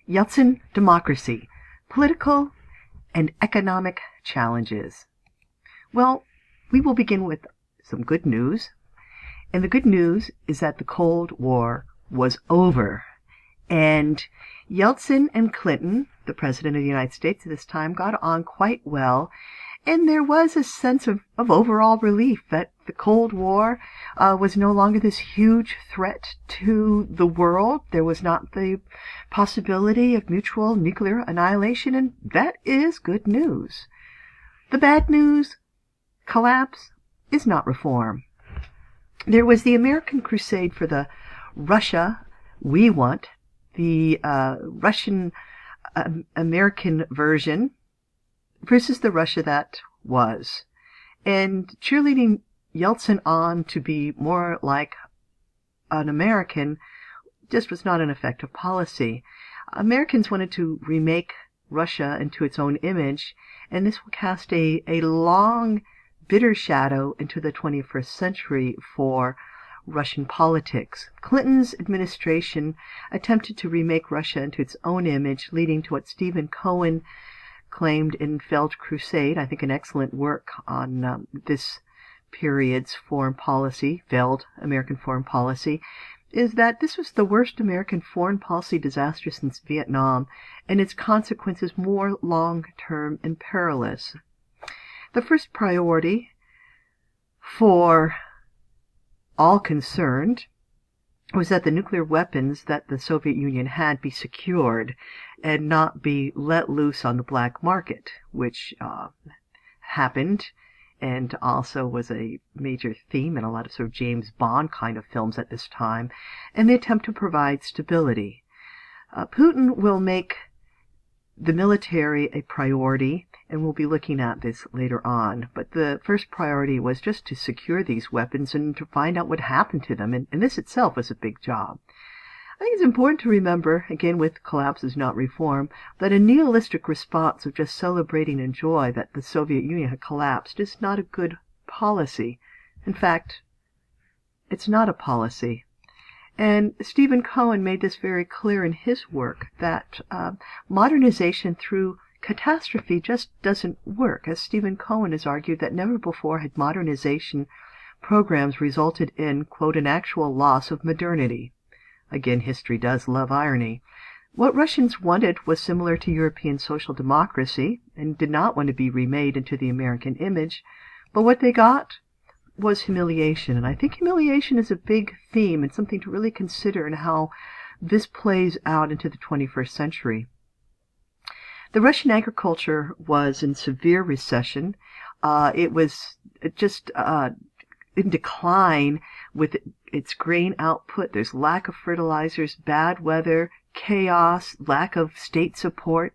Yeltsin democracy, political and economic challenges. Well, we will begin with some good news. And the good news is that the Cold War was over. And Yeltsin and Clinton, the President of the United States at this time, got on quite well. And there was a sense of overall relief that the Cold War was no longer this huge threat to the world. There was not the possibility of mutual nuclear annihilation, and that is good news. The bad news, collapse, is not reform. There was the American crusade for the Russia we want, the Russian American version, versus the Russia that was. And cheerleading Yeltsin on to be more like an American just was not an effective policy. Americans wanted to remake Russia into its own image, and this will cast a long, bitter shadow into the 21st century for Russian politics. Clinton's administration attempted to remake Russia into its own image, leading to what Stephen Cohen claimed in Failed Crusade, I think an excellent work on this period's foreign policy, failed American foreign policy, is that this was the worst American foreign policy disaster since Vietnam, and its consequences more long-term and perilous. The first priority for all concerned was that the nuclear weapons that the Soviet Union had be secured and not be let loose on the black market, which happened and also was a major theme in a lot of sort of James Bond kind of films at this time, and the attempt to provide stability. Putin will make the military a priority, and we'll be looking at this later on. But the first priority was just to secure these weapons and to find out what happened to them, and this itself was a big job. I think it's important to remember, again with Collapse is Not Reform, that a nihilistic response of just celebrating in joy that the Soviet Union had collapsed is not a good policy. In fact, it's not a policy. And Stephen Cohen made this very clear in his work, that modernization through catastrophe just doesn't work. As Stephen Cohen has argued, that never before had modernization programs resulted in, quote, an actual loss of modernity. Again, history does love irony. What Russians wanted was similar to European social democracy and did not want to be remade into the American image, but what they got was humiliation. And I think humiliation is a big theme and something to really consider in how this plays out into the 21st century. The Russian agriculture was in severe recession. It was just in decline with its grain output. There's lack of fertilizers, bad weather, chaos, lack of state support.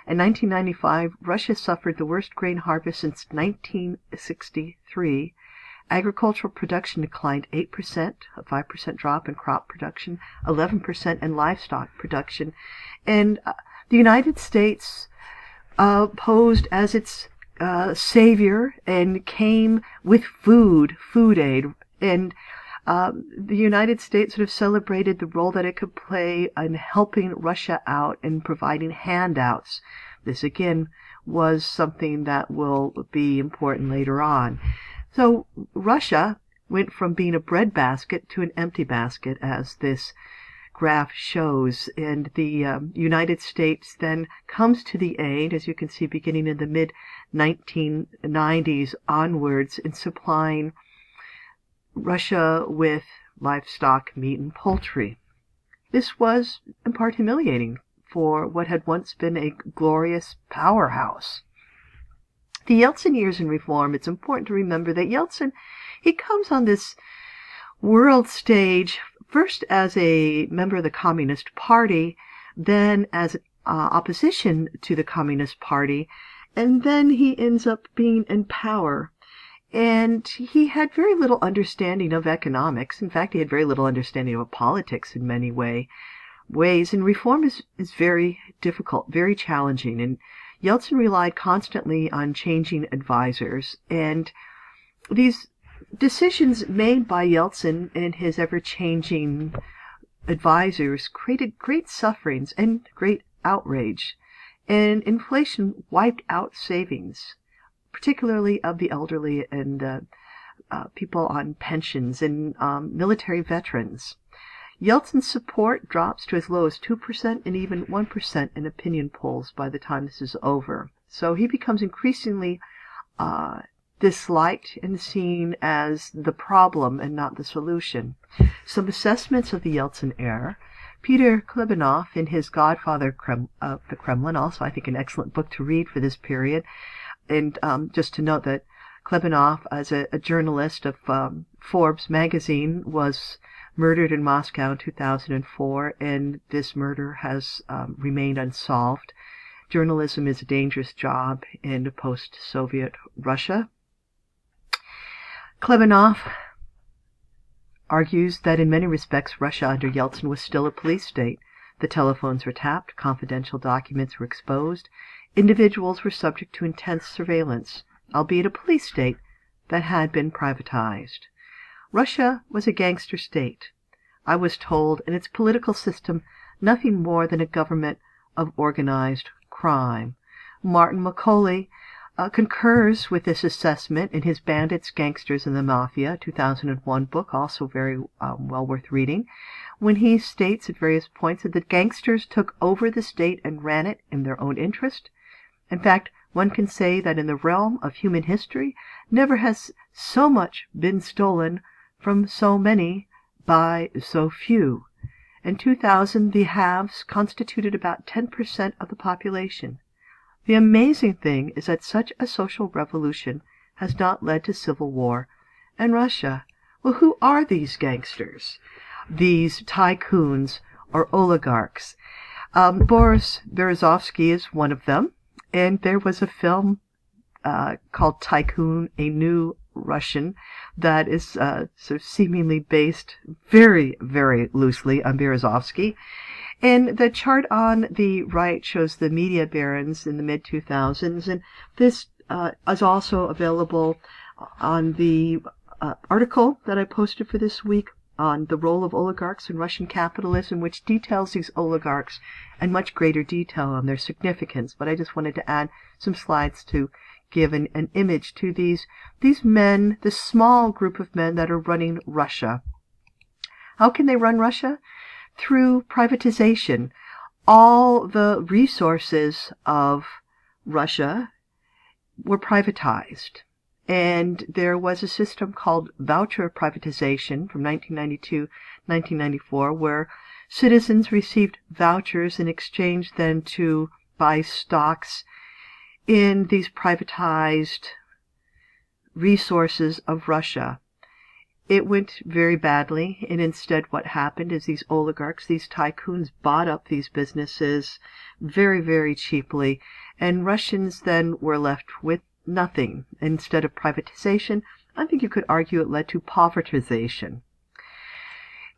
In 1995, Russia suffered the worst grain harvest since 1963. Agricultural production declined 8%, a 5% drop in crop production, 11% in livestock production. And the United States posed as its savior and came with food aid. And the United States sort of celebrated the role that it could play in helping Russia out and providing handouts. This, again, was something that will be important later on. So Russia went from being a breadbasket to an empty basket, as this graph shows, and the United States then comes to the aid, as you can see, beginning in the mid-1990s onwards, in supplying Russia with livestock, meat, and poultry. This was in part humiliating for what had once been a glorious powerhouse. The Yeltsin years in reform, it's important to remember that Yeltsin, he comes on this world stage first as a member of the Communist Party, then as opposition to the Communist Party, and then he ends up being in power. And he had very little understanding of economics. In fact, he had very little understanding of politics in many ways. And reform is very difficult, very challenging. And Yeltsin relied constantly on changing advisors. And these decisions made by Yeltsin and his ever-changing advisors created great sufferings and great outrage, and inflation wiped out savings, particularly of the elderly and people on pensions and military veterans. Yeltsin's support drops to as low as 2% and even 1% in opinion polls by the time this is over. So he becomes increasingly disliked and seen as the problem and not the solution. Some assessments of the Yeltsin era. Peter Klebanov, in his Godfather of the Kremlin, also I think an excellent book to read for this period. And just to note that Klebanov, as a journalist of Forbes magazine, was murdered in Moscow in 2004, and this murder has remained unsolved. Journalism is a dangerous job in post-Soviet Russia. Klebanov argues that in many respects Russia under Yeltsin was still a police state. The telephones were tapped, confidential documents were exposed, individuals were subject to intense surveillance, albeit a police state that had been privatized. Russia was a gangster state. I was told in its political system nothing more than a government of organized crime. Martin Macaulay concurs with this assessment in his Bandits, Gangsters, and the Mafia, 2001 book, also very well worth reading, when he states at various points that the gangsters took over the state and ran it in their own interest. In fact, one can say that in the realm of human history, never has so much been stolen from so many by so few. In 2000, the haves constituted about 10% of the population. The amazing thing is that such a social revolution has not led to civil war. And Russia, well, who are these gangsters? These tycoons or oligarchs? Boris Berezovsky is one of them. And there was a film called Tycoon, A New Russian, that is sort of seemingly based very, very loosely on Berezovsky. And the chart on the right shows the media barons in the mid-2000s, and this is also available on the article that I posted for this week on the role of oligarchs in Russian capitalism, which details these oligarchs in much greater detail on their significance. But I just wanted to add some slides to give an image to these men, this small group of men that are running Russia. How can they run Russia? Through privatization. All the resources of Russia were privatized. And there was a system called voucher privatization from 1992-1994, where citizens received vouchers in exchange then to buy stocks in these privatized resources of Russia. It went very badly, and instead what happened is these oligarchs, these tycoons, bought up these businesses very, very cheaply, and Russians then were left with nothing. Instead of privatization, I think you could argue it led to povertization.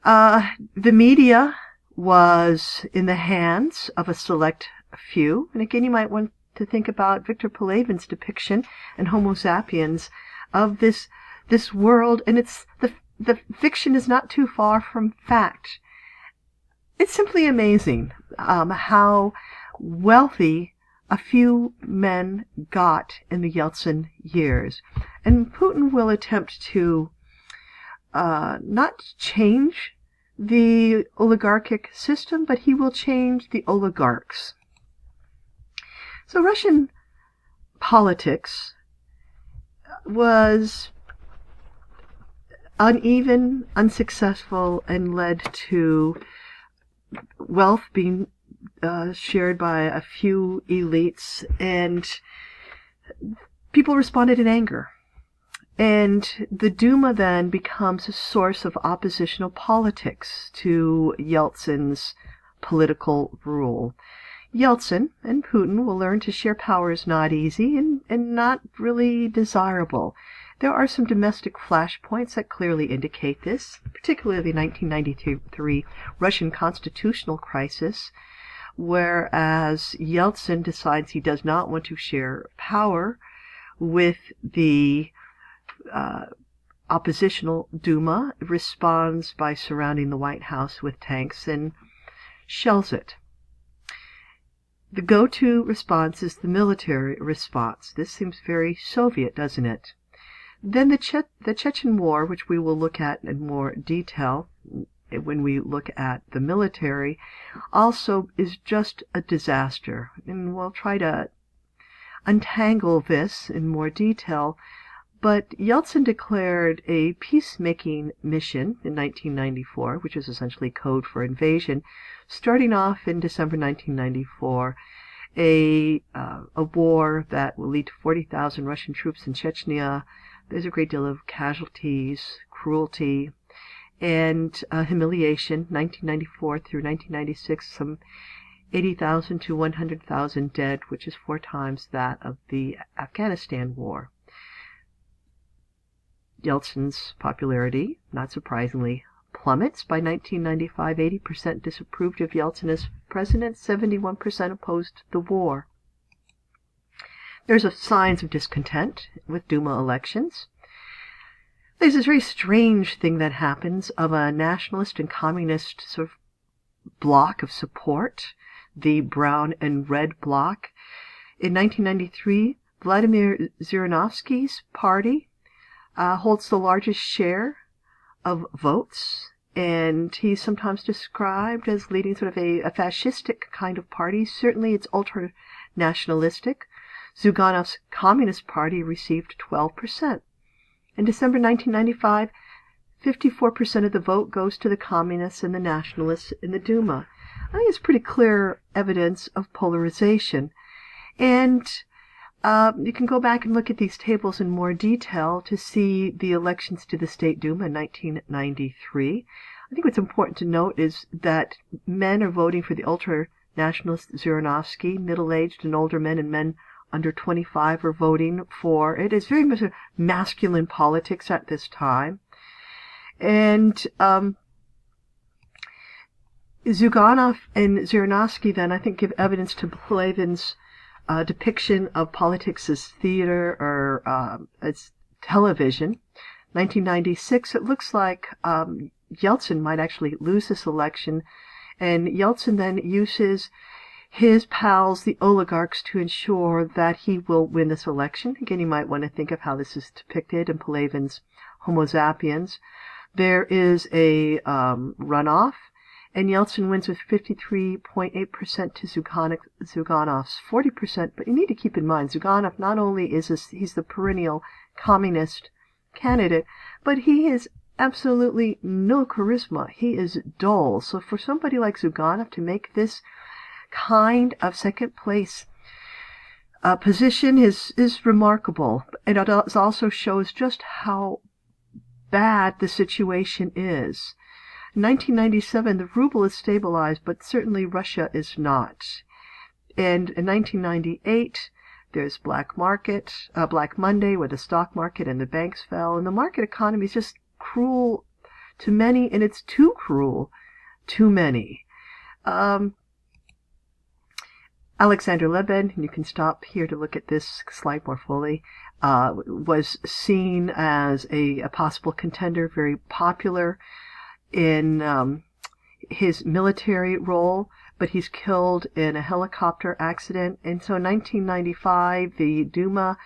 The media was in the hands of a select few, and again you might want to think about Victor Pelevin's depiction in Homo sapiens of this world, and it's the fiction is not too far from fact. It's simply amazing how wealthy a few men got in the Yeltsin years. And Putin will attempt to not change the oligarchic system, but he will change the oligarchs. So Russian politics was uneven, unsuccessful, and led to wealth being shared by a few elites, and people responded in anger. And the Duma then becomes a source of oppositional politics to Yeltsin's political rule. Yeltsin and Putin will learn to share power is not easy and not really desirable. There are some domestic flashpoints that clearly indicate this, particularly the 1993 Russian constitutional crisis, whereas Yeltsin decides he does not want to share power with the oppositional Duma, responds by surrounding the White House with tanks and shells it. The go-to response is the military response. This seems very Soviet, doesn't it? Then the Chechen War, which we will look at in more detail when we look at the military, also is just a disaster. And we'll try to untangle this in more detail. But Yeltsin declared a peacemaking mission in 1994, which is essentially code for invasion, starting off in December 1994, a war that will lead to 40,000 Russian troops in Chechnya. There's a great deal of casualties, cruelty, and humiliation. 1994 through 1996, some 80,000 to 100,000 dead, which is 4 times that of the Afghanistan war. Yeltsin's popularity, not surprisingly, plummets. By 1995, 80% disapproved of Yeltsin as president, 71% opposed the war. There's signs of discontent with Duma elections. There's this very strange thing that happens of a nationalist and communist sort of bloc of support, the brown and red bloc. In 1993, Vladimir Zhirinovsky's party holds the largest share of votes, and he's sometimes described as leading sort of a fascistic kind of party. Certainly it's ultra-nationalistic. Zyuganov's Communist Party received 12%. In December 1995, 54% of the vote goes to the communists and the nationalists in the Duma. I think it's pretty clear evidence of polarization. And you can go back and look at these tables in more detail to see the elections to the State Duma in 1993. I think what's important to note is that men are voting for the ultra-nationalist Zhirinovsky. Middle-aged and older men and men under 25 are voting for it. It's very much a masculine politics at this time. And Zyuganov and Zhirinovsky then, I think, give evidence to Palevin's depiction of politics as theater or as television. 1996, it looks like Yeltsin might actually lose this election, and Yeltsin then uses his pals, the oligarchs, to ensure that he will win this election. Again, you might want to think of how this is depicted in Palevin's Homo sapiens. There is a runoff, and Yeltsin wins with 53.8% to Zyuganov's 40%. But you need to keep in mind, Zyuganov not only he's the perennial communist candidate, but he has absolutely no charisma. He is dull. So for somebody like Zyuganov to make this kind of second place position is remarkable. And it also shows just how bad the situation is. In 1997, the ruble is stabilized, but certainly Russia is not. And in 1998, there's Black Monday, where the stock market and the banks fell, and the market economy is just cruel to many, and it's too cruel to many. Alexander Lebed, and you can stop here to look at this slide more fully, was seen as a possible contender, very popular in his military role, but he's killed in a helicopter accident. And so in 1995, the Duma,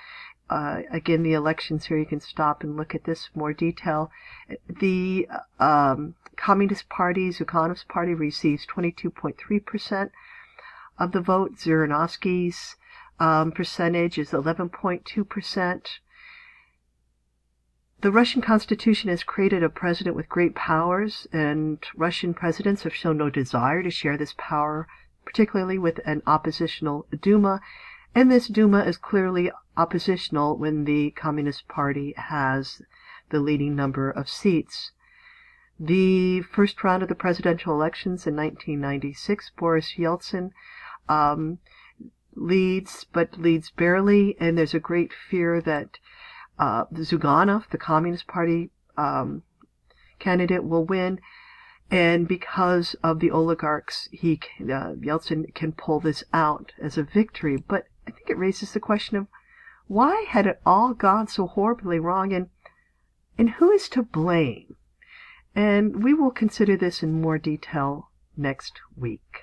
again, the elections here, you can stop and look at this in more detail. The Communist Party, Zyuganov's party, receives 22.3% of the vote. Zhirinovsky's percentage is 11.2%. The Russian Constitution has created a president with great powers, and Russian presidents have shown no desire to share this power, particularly with an oppositional Duma. And this Duma is clearly oppositional when the Communist Party has the leading number of seats. The first round of the presidential elections in 1996, Boris Yeltsin leads, but leads barely, and there's a great fear that Zyuganov, the Communist Party candidate, will win, and because of the oligarchs, Yeltsin can pull this out as a victory. But I think it raises the question of why had it all gone so horribly wrong, and who is to blame? And we will consider this in more detail next week.